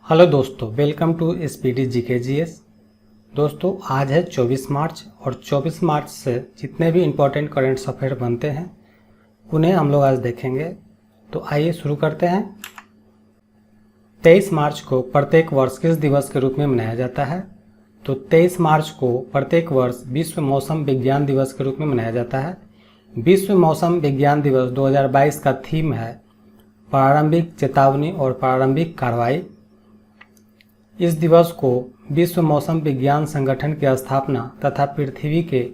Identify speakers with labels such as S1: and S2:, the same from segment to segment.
S1: Hello दोस्तों, welcome to speedy GKGS. दोस्तों, आज है 24 मार्च और 24 मार्च से जितने भी इम्पोर्टेंट करंट अफेयर बनते हैं उन्हें हम लोग आज देखेंगे। तो आइए शुरू करते हैं। 23 मार्च को प्रत्येक वर्ष किस दिवस के रूप में मनाया जाता है? तो 23 मार्च को प्रत्येक वर्ष विश्व मौसम विज्ञान दिवस के रूप में मनाया जाता है। विश्व मौसम विज्ञान दिवस 2022 का थीम है प्रारंभिक चेतावनी और प्रारंभिक कार्रवाई। इस दिवस को विश्व मौसम विज्ञान संगठन की स्थापना तथा पृथ्वी के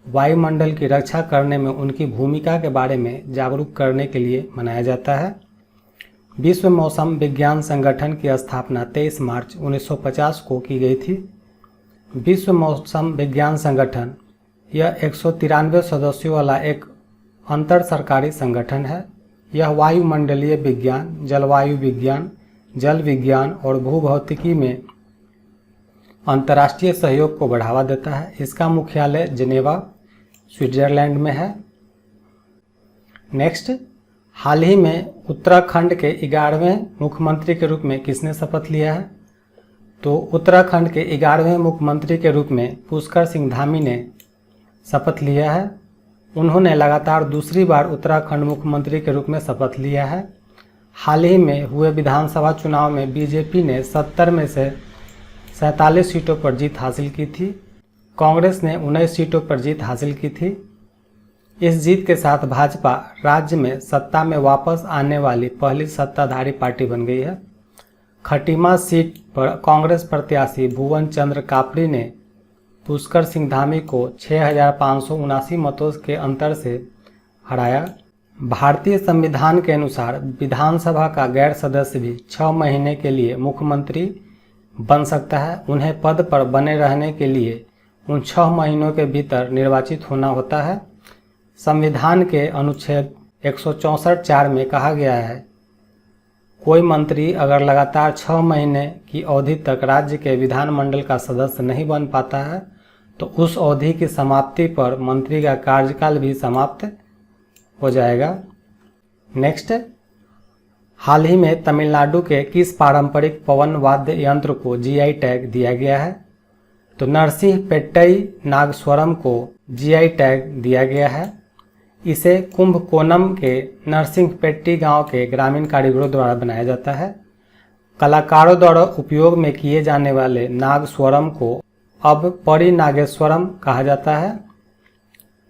S1: वायुमंडल की रक्षा करने में उनकी भूमिका के बारे में जागरूक करने के लिए मनाया जाता है। विश्व मौसम विज्ञान संगठन की स्थापना 23 मार्च 1950 को की गई थी। विश्व मौसम विज्ञान संगठन यह 193 सदस्यों वाला एक अंतर सरकारी संगठन है। यह वायुमंडलीय विज्ञान, जलवायु विज्ञान, जल विज्ञान और भूभौतिकी में अंतर्राष्ट्रीय सहयोग को बढ़ावा देता है। इसका मुख्यालय जिनेवा, स्विट्जरलैंड में है। नेक्स्ट, हाल ही में उत्तराखंड के 11वें मुख्यमंत्री के रूप में किसने शपथ लिया है? तो उत्तराखंड के 11वें मुख्यमंत्री के रूप में पुष्कर सिंह धामी ने शपथ लिया है। उन्होंने लगातार दूसरी बार उत्तराखंड मुख्यमंत्री के रूप में शपथ लिया है। हाल ही में हुए विधानसभा चुनाव में बीजेपी ने 70 में से 47 सीटों पर जीत हासिल की थी। कांग्रेस ने 19 सीटों पर जीत हासिल की थी। इस जीत के साथ भाजपा राज्य में सत्ता में वापस आने वाली पहली सत्ताधारी पार्टी बन गई है। खटीमा सीट पर कांग्रेस प्रत्याशी भुवन चंद्र कापड़ी ने पुष्कर सिंह धामी को 6,579 मतों के अंतर से हराया। भारतीय संविधान के अनुसार विधानसभा का गैर सदस्य भी 6 महीने के लिए मुख्यमंत्री बन सकता है। उन्हें पद पर बने रहने के लिए उन 6 महीनों के भीतर निर्वाचित होना होता है। संविधान के अनुच्छेद 164(4) में कहा गया है, कोई मंत्री अगर लगातार 6 महीने की अवधि तक राज्य के विधानमंडल का सदस्य नहीं बन पाता है तो उस अवधि की समाप्ति पर मंत्री का कार्यकाल भी समाप्त हो जाएगा। नेक्स्ट, हाल ही में तमिलनाडु के किस पारंपरिक पवन वाद्य यंत्र को जीआई टैग दिया गया है? तो नरसिंहपेट्टई नागस्वरम को जीआई टैग दिया गया है। इसे कुंभकोणम के नरसिंहपेट्टी गांव के ग्रामीण कारीगरों द्वारा बनाया जाता है। कलाकारों द्वारा उपयोग में किए जाने वाले नागस्वरम को अब परिनागेश्वरम कहा जाता है।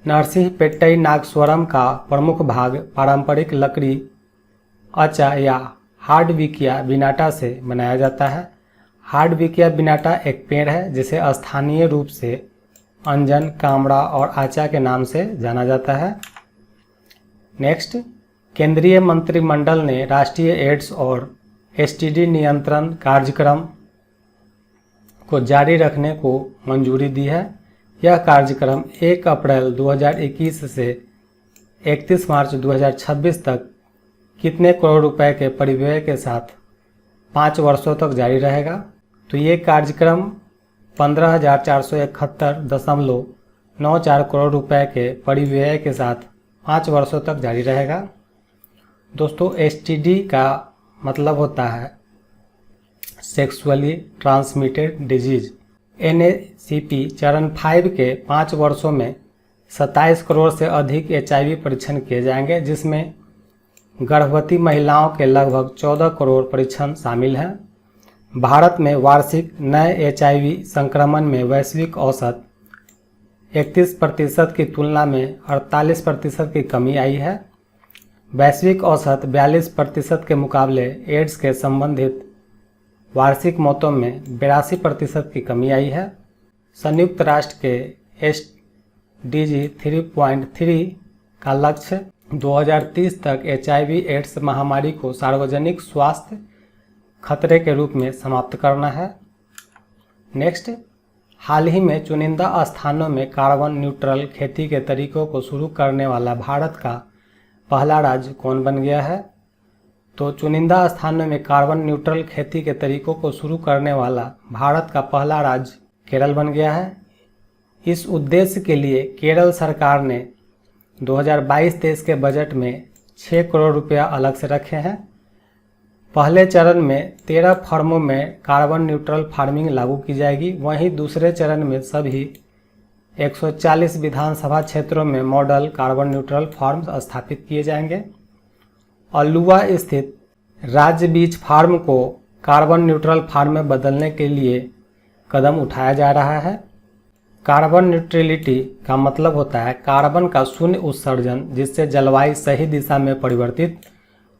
S1: नरसिंहपेट्टई नागस्वरम का प्रमुख भाग पारंपरिक लकड़ी अचा या हार्डविकिया बिनाटा से बनाया जाता है। हार्डविकिया बिनाटा एक पेड़ है जिसे स्थानीय रूप से अंजन, कामड़ा और आचा के नाम से जाना जाता है। नेक्स्ट, केंद्रीय मंत्रिमंडल ने राष्ट्रीय एड्स और एसटीडी नियंत्रण कार्यक्रम को जारी रखने को मंजूरी दी है। यह कार्यक्रम 1 अप्रैल 2021 से 31 मार्च 2026 तक कितने करोड़ रुपए के परिव्यय के साथ 5 वर्षों तक जारी रहेगा? तो ये कार्यक्रम 15,471.94 करोड़ रुपए के परिव्यय के साथ 5 वर्षों तक जारी रहेगा। दोस्तों, एसटीडी का मतलब होता है सेक्सुअली ट्रांसमिटेड डिजीज। एनएसीपी चरण 5 के 5 वर्षों में 27 करोड़ से अधिक एचआईवी परीक्षण किए जाएंगे, जिसमें गर्भवती महिलाओं के लगभग 14 करोड़ परीक्षण शामिल हैं। भारत में वार्षिक नए एचआईवी संक्रमण में वैश्विक औसत 31% की तुलना में 48% की कमी आई है। वैश्विक औसत 42% के मुकाबले एड्स के संबंधित वार्षिक मौतों में 82% की कमी आई है। संयुक्त राष्ट्र के एसडीजी 3.3 का लक्ष्य 2030 तक एचआईवी एड्स महामारी को सार्वजनिक स्वास्थ्य खतरे के रूप में समाप्त करना है। नेक्स्ट, हाल ही में चुनिंदा स्थानों में कार्बन न्यूट्रल खेती के तरीकों को शुरू करने वाला भारत का पहला राज्य कौन बन गया है? तो चुनिंदा स्थानों में कार्बन न्यूट्रल खेती के तरीकों को शुरू करने वाला भारत का पहला राज्य केरल बन गया है। इस उद्देश्य के लिए केरल सरकार ने 2022-23 के बजट में 6 करोड़ रुपया अलग से रखे हैं। पहले चरण में 13 फर्मों में कार्बन न्यूट्रल फार्मिंग लागू की जाएगी। वहीं दूसरे चरण में सभी 140 विधानसभा क्षेत्रों में मॉडल कार्बन न्यूट्रल फार्म्स स्थापित किए जाएंगे। अल्लुवा स्थित राज्य बीज फार्म को कार्बन न्यूट्रल फार्म में बदलने के लिए कदम उठाया जा रहा है। कार्बन न्यूट्रलिटी का मतलब होता है कार्बन का शून्य उत्सर्जन, जिससे जलवायु सही दिशा में परिवर्तित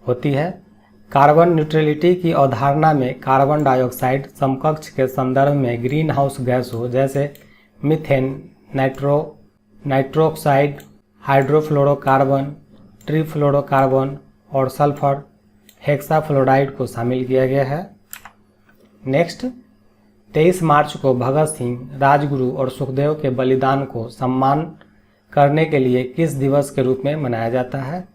S1: होती है। कार्बन न्यूट्रलिटी की अवधारणा में कार्बन डाइऑक्साइड समकक्ष के संदर्भ में ग्रीन हाउस गैसों जैसे मीथेन, नाइट्रोक्साइड, हाइड्रोफ्लोरोकार्बन, ट्रीफ्लोरोकार्बन और सल्फर हेक्साफ्लोराइड को शामिल किया गया है। नेक्स्ट, 23 मार्च को भगत सिंह, राजगुरु और सुखदेव के बलिदान को सम्मान करने के लिए किस दिवस के रूप में मनाया जाता है?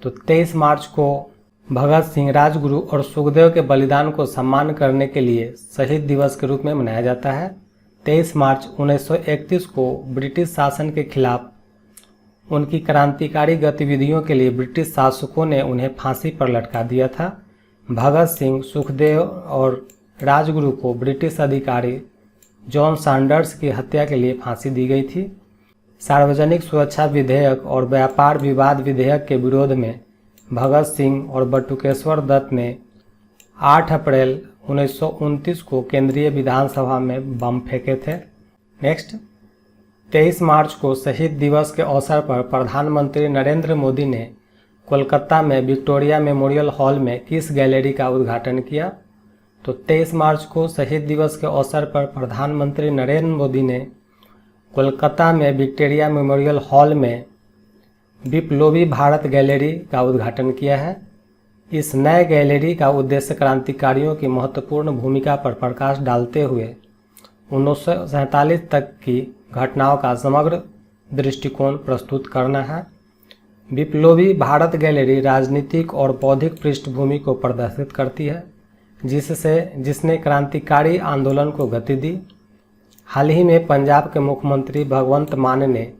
S1: तो 23 मार्च को भगत सिंह, राजगुरु और सुखदेव के बलिदान को सम्मान करने के लिए शहीद दिवस के रूप में मनाया जाता है। 23 मार्च 1931 को ब्रिटिश शासन के खिलाफ उनकी क्रांतिकारी गतिविधियों के लिए ब्रिटिश शासकों ने उन्हें फांसी पर लटका दिया था। भगत सिंह, सुखदेव और राजगुरु को ब्रिटिश अधिकारी जॉन सैंडर्स की हत्या के लिए फांसी दी गई थी। सार्वजनिक सुरक्षा विधेयक और व्यापार विवाद विधेयक के विरोध में भगत सिंह और बटुकेश्वर दत्त ने 8 अप्रैल 1929 को केंद्रीय विधानसभा में बम फेंके थे। नेक्स्ट, 23 मार्च को शहीद दिवस के अवसर पर प्रधानमंत्री नरेंद्र मोदी ने कोलकाता में विक्टोरिया मेमोरियल हॉल में किस गैलरी का उद्घाटन किया? तो 23 मार्च को शहीद दिवस के अवसर पर प्रधानमंत्री नरेंद्र मोदी ने कोलकाता में विक्टोरिया मेमोरियल हॉल में विप्लवी भारत गैलरी का उद्घाटन किया है। इस नए गैलरी का उद्देश्य क्रांतिकारियों की महत्वपूर्ण भूमिका पर प्रकाश डालते हुए 1947 तक की घटनाओं का समग्र दृष्टिकोण प्रस्तुत करना है। विप्लवी भारत गैलरी राजनीतिक और बौद्धिक पृष्ठभूमि को प्रदर्शित करती है, जिसने क्रांतिकारी आंदोलन को गति दी। हाल ही में पंजाब के मुख्यमंत्री भगवंत मान ने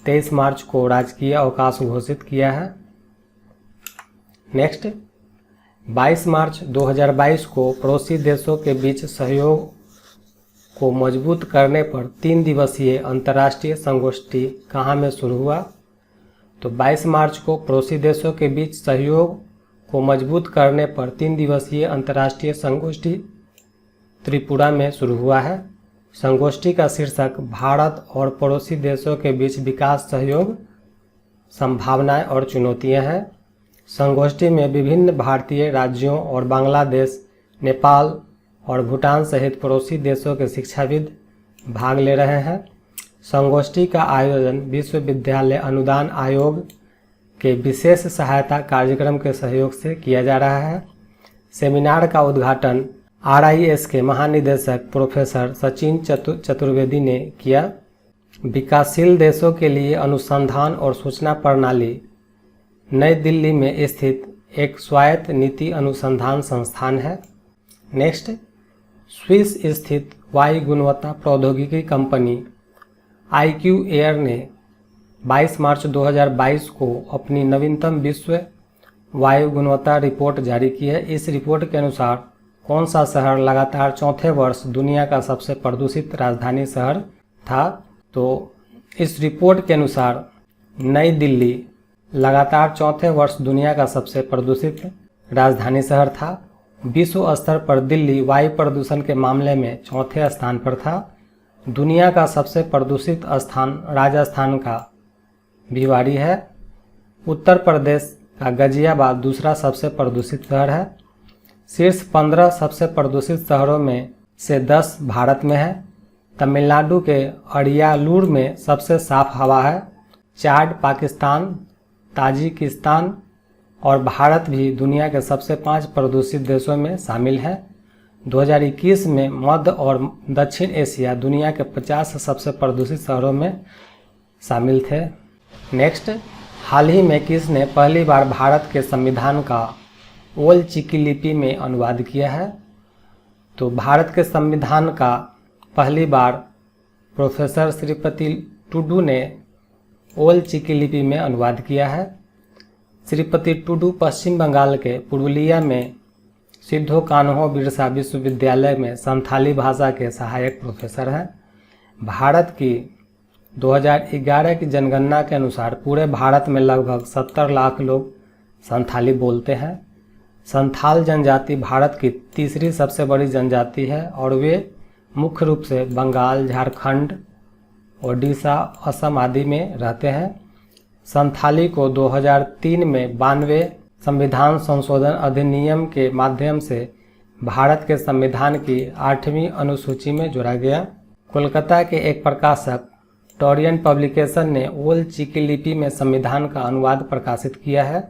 S1: 23 मार्च को राजकीय अवकाश घोषित किया है। नेक्स्ट, 22 मार्च 2022 को पड़ोसी देशों के बीच सहयोग को मजबूत करने पर 3 दिवसीय अंतर्राष्ट्रीय संगोष्ठी कहाँ में शुरू हुआ? तो 22 मार्च को पड़ोसी देशों के बीच सहयोग को मजबूत करने पर 3 दिवसीय अंतर्राष्ट्रीय संगोष्ठी त्रिपुरा में शुरू हुआ है। संगोष्ठी का शीर्षक भारत और पड़ोसी देशों के बीच विकास सहयोग, संभावनाएं और चुनौतियां हैं। संगोष्ठी में विभिन्न भारतीय राज्यों और बांग्लादेश, नेपाल और भूटान सहित पड़ोसी देशों के शिक्षाविद भाग ले रहे हैं। संगोष्ठी का आयोजन विश्वविद्यालय अनुदान आयोग के विशेष सहायता कार्यक्रम के सहयोग से किया जा रहा है। सेमिनार का उद्घाटन RIS के महानिदेशक प्रोफेसर सचिन चतुर्वेदी ने किया। विकासशील देशों के लिए अनुसंधान और सूचना प्रणाली नई दिल्ली में स्थित एक स्वायत्त नीति अनुसंधान संस्थान है। नेक्स्ट, स्विस स्थित वायु गुणवत्ता प्रौद्योगिकी कंपनी IQ एयर ने 22 मार्च 2022 को अपनी नवीनतम विश्व वायु गुणवत्ता रिपोर्ट जारी की है। इस रिपोर्ट के अनुसार कौन सा शहर लगातार चौथे वर्ष दुनिया का सबसे प्रदूषित राजधानी शहर था? तो इस रिपोर्ट के अनुसार नई दिल्ली लगातार चौथे वर्ष दुनिया का सबसे प्रदूषित राजधानी शहर था। विश्व स्तर पर दिल्ली वायु प्रदूषण के मामले में चौथे स्थान पर था। दुनिया का सबसे प्रदूषित स्थान राजस्थान का भिवाड़ी है। उत्तर प्रदेश का गाजियाबाद दूसरा सबसे प्रदूषित शहर है। शीर्ष 15 सबसे प्रदूषित शहरों में से 10 भारत में है। तमिलनाडु के अरियालूर में सबसे साफ हवा है। चाड, पाकिस्तान, ताजिकिस्तान और भारत भी दुनिया के सबसे 5 प्रदूषित देशों में शामिल है। 2021 में मध्य और दक्षिण एशिया दुनिया के 50 सबसे प्रदूषित शहरों में शामिल थे। नेक्स्ट, हाल ही में किसने पहली बार भारत के संविधान का ओल चिकी लिपि में अनुवाद किया है? तो भारत के संविधान का पहली बार प्रोफेसर श्रीपति टुडू ने ओल चिकी लिपि में अनुवाद किया है। श्रीपति टुडू पश्चिम बंगाल के पुरुलिया में सिद्धो कान्हो बिरसा विश्वविद्यालय में संथाली भाषा के सहायक प्रोफेसर हैं। भारत की 2011 की जनगणना के अनुसार पूरे भारत में लगभग 70 लाख लोग संथाली बोलते हैं। संथाल जनजाति भारत की तीसरी सबसे बड़ी जनजाति है और वे मुख्य रूप से बंगाल, झारखंड, ओडिशा, असम आदि में रहते हैं। संथाली को 2003 में 92 संविधान संशोधन अधिनियम के माध्यम से भारत के संविधान की 8वीं अनुसूची में जोड़ा गया। कोलकाता के एक प्रकाशक टोरियन पब्लिकेशन ने ओल चिकी लिपि में संविधान का अनुवाद प्रकाशित किया है।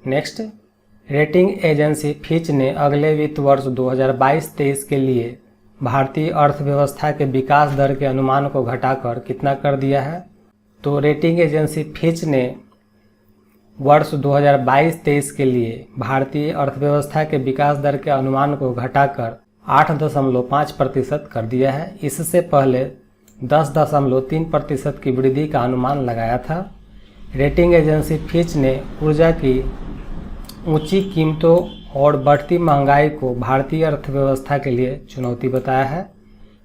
S1: नेक्स्ट, रेटिंग एजेंसी फिच ने अगले वित्त वर्ष 2022-23 के लिए भारतीय अर्थव्यवस्था के विकास दर के अनुमान को घटाकर कितना कर दिया है? तो रेटिंग एजेंसी फिच ने वर्ष 2022-23 के लिए भारतीय अर्थव्यवस्था के विकास दर के अनुमान को घटाकर 8.5% कर दिया है। इससे पहले 10.3% की वृद्धि का अनुमान लगाया था। रेटिंग एजेंसी फिच ने ऊर्जा की ऊंची कीमतों और बढ़ती महंगाई को भारतीय अर्थव्यवस्था के लिए चुनौती बताया है।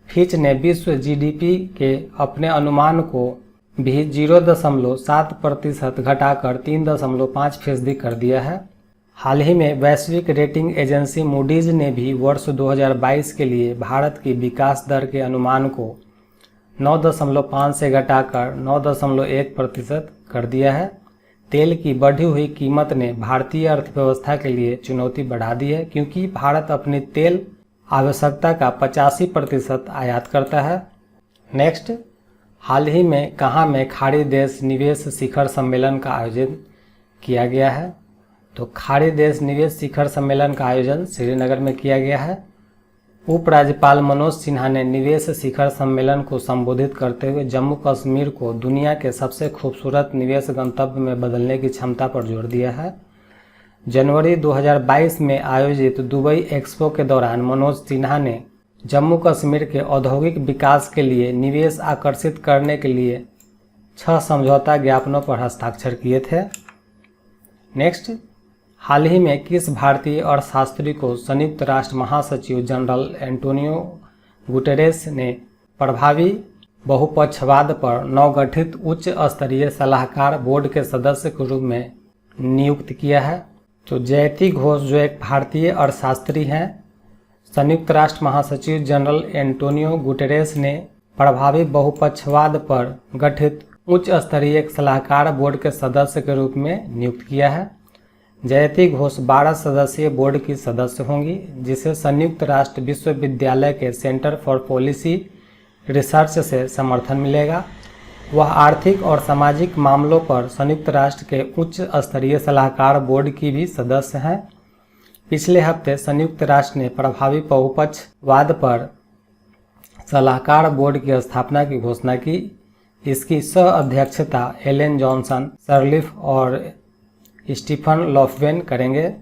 S1: फिच ने विश्व जीडीपी के अपने अनुमान को भी 0.7% घटाकर 3.5% कर दिया है। हाल ही में वैश्विक रेटिंग एजेंसी मूडीज ने भी वर्ष 2022 के लिए भारत की विकास दर के अनुमान को 9.5 से घटाकर 9.1% कर दिया है। तेल की बढ़ी हुई कीमत ने भारतीय अर्थव्यवस्था के लिए चुनौती बढ़ा दी है, क्योंकि भारत अपनी तेल आवश्यकता का 85% आयात करता है। नेक्स्ट, हाल ही में कहाँ में खाड़ी देश निवेश शिखर सम्मेलन का आयोजन किया गया है? तो खाड़ी देश निवेश शिखर सम्मेलन का आयोजन श्रीनगर में किया गया है। उपराज्यपाल मनोज सिन्हा ने निवेश शिखर सम्मेलन को संबोधित करते हुए जम्मू कश्मीर को दुनिया के सबसे खूबसूरत निवेश गंतव्य में बदलने की क्षमता पर जोर दिया है। जनवरी 2022 में आयोजित दुबई एक्सपो के दौरान मनोज सिन्हा ने जम्मू कश्मीर के औद्योगिक विकास के लिए निवेश आकर्षित करने के लिए 6 समझौता ज्ञापनों पर हस्ताक्षर किए थे। नेक्स्ट, हाल ही में किस भारतीय अर्थशास्त्री को संयुक्त राष्ट्र महासचिव जनरल एंटोनियो गुटेरेस ने प्रभावी बहुपक्षवाद पर नवगठित उच्च स्तरीय सलाहकार बोर्ड के सदस्य के रूप में नियुक्त किया है? तो जयति घोष, जो एक भारतीय अर्थशास्त्री हैं, संयुक्त राष्ट्र महासचिव जनरल एंटोनियो गुटेरेस ने प्रभावी बहुपक्षवाद पर गठित उच्च स्तरीय सलाहकार बोर्ड के सदस्य के रूप में नियुक्त किया है। जयति घोष 12 सदस्यीय बोर्ड की सदस्य होंगी, जिसे संयुक्त राष्ट्र विश्वविद्यालय के सेंटर फॉर पॉलिसी रिसर्च से समर्थन मिलेगा। वह आर्थिक और सामाजिक मामलों पर संयुक्त राष्ट्र के उच्च स्तरीय सलाहकार बोर्ड की भी सदस्य हैं। पिछले हफ्ते संयुक्त राष्ट्र ने प्रभावी बहुपक्षवाद पर सलाहकार बोर्ड की स्थापना की घोषणा की। इसकी सह अध्यक्षता एलेन जॉनसन सर्लिफ और स्टीफन लॉफवेन करेंगे।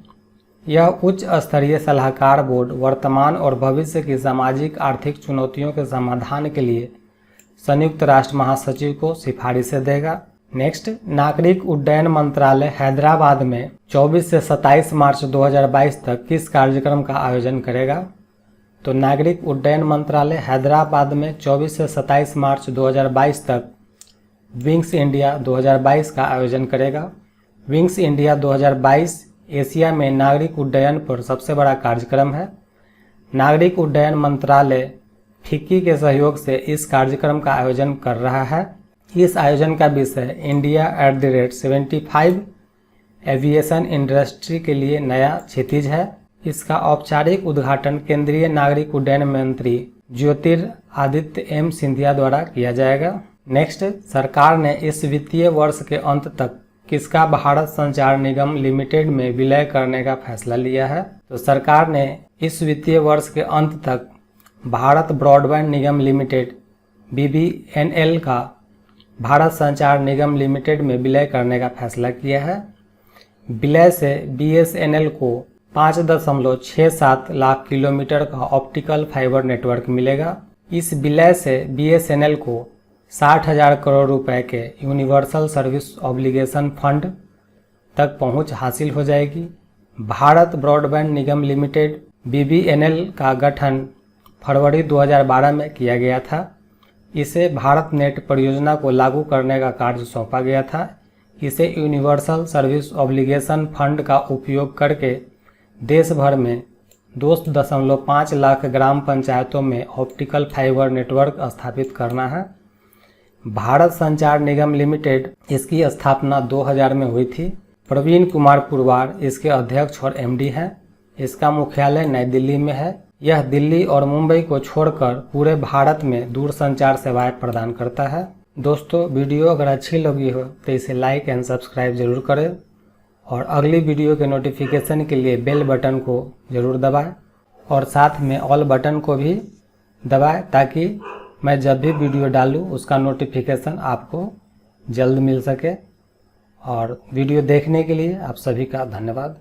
S1: यह उच्च स्तरीय सलाहकार बोर्ड वर्तमान और भविष्य की सामाजिक आर्थिक चुनौतियों के समाधान के लिए संयुक्त राष्ट्र महासचिव को सिफारिशें देगा। नेक्स्ट, नागरिक उड्डयन मंत्रालय हैदराबाद में 24 से 27 मार्च 2022 तक किस कार्यक्रम का आयोजन करेगा? तो नागरिक उड्डयन मंत्रालय हैदराबाद में 24 से 27 मार्च 2022 तक विंग्स इंडिया 2022 का आयोजन करेगा। विंग्स इंडिया 2022 एशिया में नागरिक उड्डयन पर सबसे बड़ा कार्यक्रम है। नागरिक उड्डयन मंत्रालय फिक्की के सहयोग से इस कार्यक्रम का आयोजन कर रहा है। इस आयोजन का विषय इंडिया @75 एविएशन इंडस्ट्री के लिए नया क्षितिज है। इसका औपचारिक उद्घाटन केंद्रीय नागरिक उड्डयन मंत्री ज्योतिरादित्य एम सिंधिया द्वारा किया जाएगा। नेक्स्ट, सरकार ने इस वित्तीय वर्ष के अंत तक किसका भारत संचार निगम लिमिटेड में विलय करने का फैसला लिया है? तो सरकार ने इस वित्तीय वर्ष के अंत तक भारत ब्रॉडबैंड निगम लिमिटेड BBNL का भारत संचार निगम लिमिटेड में विलय करने का फैसला किया है। विलय से BSNL को 5.67 लाख किलोमीटर का ऑप्टिकल फाइबर नेटवर्क मिलेगा। इस विलय से BSNL को 60,000 करोड़ रुपए के यूनिवर्सल सर्विस ऑब्लिगेशन फंड तक पहुंच हासिल हो जाएगी। भारत ब्रॉडबैंड निगम लिमिटेड BBNL का गठन फरवरी 2012 में किया गया था। इसे भारत नेट परियोजना को लागू करने का कार्य सौंपा गया था। इसे यूनिवर्सल सर्विस ऑब्लिगेशन फंड का उपयोग करके देश भर में 2.5 लाख ग्राम पंचायतों में ऑप्टिकल फाइबर नेटवर्क स्थापित करना है। भारत संचार निगम लिमिटेड, इसकी स्थापना 2000 में हुई थी। प्रवीण कुमार पुरवार इसके अध्यक्ष और MD हैं। इसका मुख्यालय नई दिल्ली में है। यह दिल्ली और मुंबई को छोड़कर पूरे भारत में दूरसंचार सेवाएं प्रदान करता है। दोस्तों, वीडियो अगर अच्छी लगी हो तो इसे लाइक एंड सब्सक्राइब जरूर करें और अगली वीडियो के नोटिफिकेशन के लिए बेल बटन को ज़रूर दबाएं और साथ में ऑल बटन को भी दबाएं ताकि मैं जब भी वीडियो डालूं उसका नोटिफिकेशन आपको जल्द मिल सके। और वीडियो देखने के लिए आप सभी का धन्यवाद।